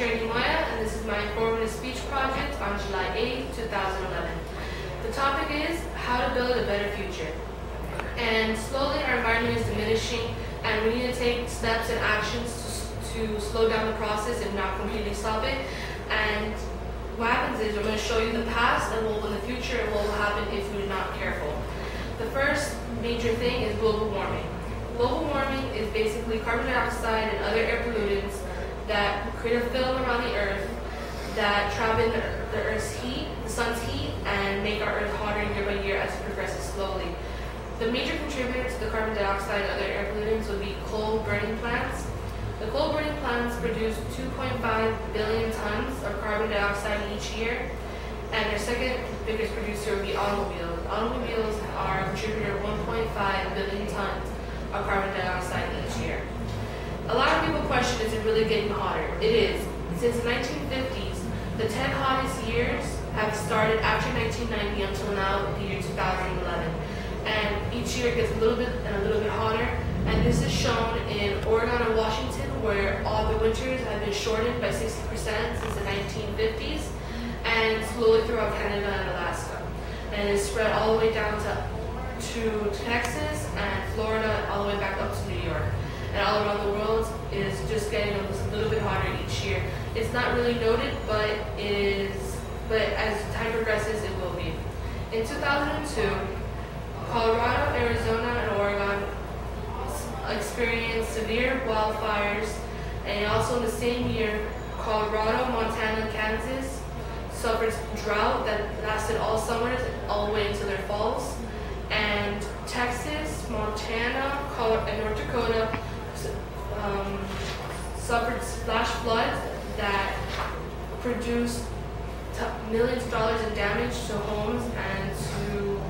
Charity Moya, and this is my informative speech project on July 8, 2011. The topic is how to build a better future. And slowly our environment is diminishing, and we need to take steps and actions to slow down the process and not completely stop it. And what happens is I'm going to show you the past and what will in the future and what will happen if we're not careful. The first major thing is global warming. Global warming is basically carbon dioxide and other air pollutants that create a film around the Earth that trap in the Earth's heat, the sun's heat, and make our Earth hotter year by year as it progresses slowly. The major contributor to the carbon dioxide and other air pollutants would be coal burning plants. The coal burning plants produce 2.5 billion tons of carbon dioxide each year, and their second biggest producer would be automobiles. Automobiles are a contributor of 1.5 billion tons of carbon dioxide each year. A lot of people question, is it really getting hotter? It is. Since the 1950s, the 10 hottest years have started after 1990 until now, the year 2011. And each year it gets a little bit hotter. And this is shown in Oregon and Washington, where all the winters have been shortened by 60% since the 1950s, and slowly throughout Canada and Alaska. And it's spread all the way down to Texas and Florida, all the way back up to New York. And all around the world is just getting a little bit hotter each year. It's not really noted, but as time progresses, it will be. In 2002, Colorado, Arizona, and Oregon experienced severe wildfires, and also in the same year, Colorado, Montana, and Kansas suffered drought that lasted all summers all the way into their falls. And Texas, Montana, and North Dakota suffered flash floods that produced millions of dollars in damage to homes and to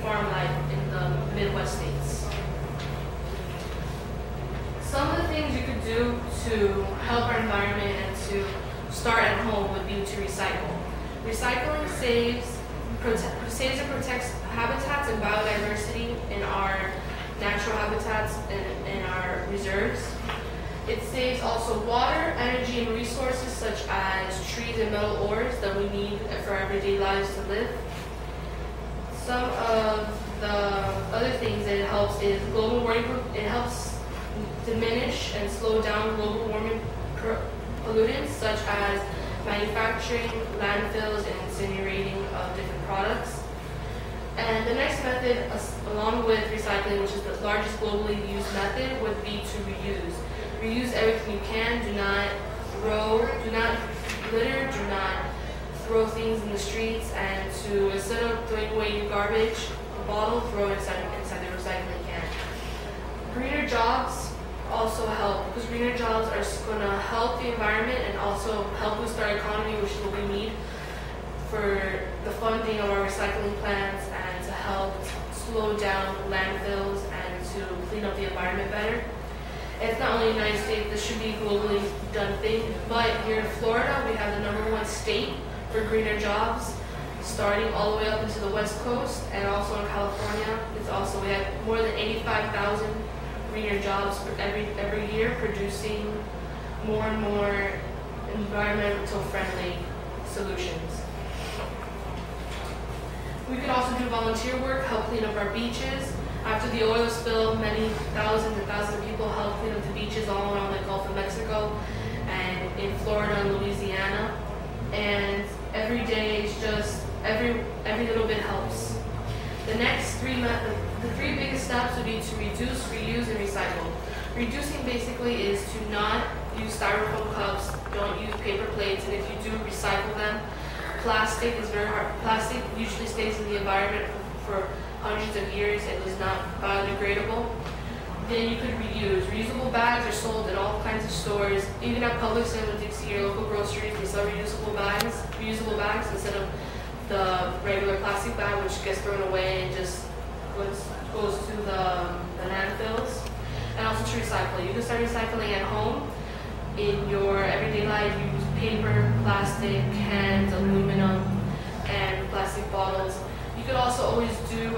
farm life in the Midwest states. Some of the things you could do to help our environment and to start at home would be to recycle. Recycling saves and protects habitats and biodiversity in our natural habitats and in our reserves. It saves also water, energy, and resources such as trees and metal ores that we need for our everyday lives to live. Some of the other things that it helps is global warming. It helps diminish and slow down global warming pollutants such as manufacturing, landfills, and incinerating of different products. And the next method, along with recycling, which is the largest globally used method, would be to reuse. Reuse everything you can. Do not litter, do not throw things in the streets, and to, instead of throwing away your garbage bottle, throw it inside the recycling can. Greener jobs also help, because greener jobs are going to help the environment and also help boost our economy, which is what we need for the funding of our recycling plants and to help slow down landfills and to clean up the environment better. And it's not only in the United States, this should be a globally done thing, but here in Florida, we have the #1 state for greener jobs, starting all the way up into the West Coast, and also in California. We have more than 85,000 greener jobs every year, producing more and more environmental friendly solutions. We could also do volunteer work, help clean up our beaches. After the oil spill, many thousands and thousands of people helped clean up the beaches all around the Gulf of Mexico and in Florida and Louisiana. And every day, it's just every little bit helps. The three biggest steps would be to reduce, reuse, and recycle. Reducing basically is to not use styrofoam cups, don't use paper plates, and if you do, recycle them. Plastic is very hard. Plastic usually stays in the environment for hundreds of years and is not biodegradable. Then you could reuse. Reusable bags are sold in all kinds of stores. Even at Publix and Dixie, your local groceries, they sell reusable bags instead of the regular plastic bag, which gets thrown away and just goes to the landfills. And also to recycle. You can start recycling at home. In your everyday life, you use paper, plastic, cans, aluminum, and plastic bottles. You could also always do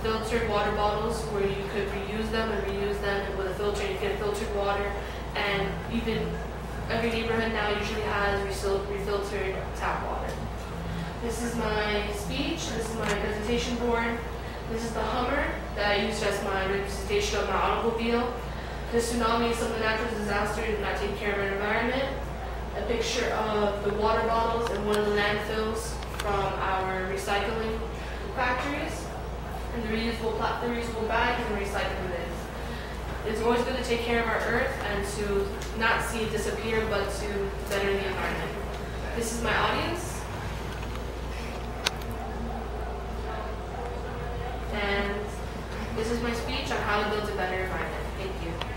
filtered water bottles where you could reuse them and reuse them, and with a filter you get filtered water, and even every neighborhood now usually has refiltered tap water. This is my speech, this is my presentation board, this is the Hummer that I used as my representation of my automobile. This tsunami is some of the natural disasters not taking care of our environment. A picture of the water bottles in one of the landfills from our recycling factories, and the reusable bags and recycling bins. It's always good to take care of our earth and to not see it disappear, but to better the environment. This is my audience. And this is my speech on how to build a better environment. Thank you.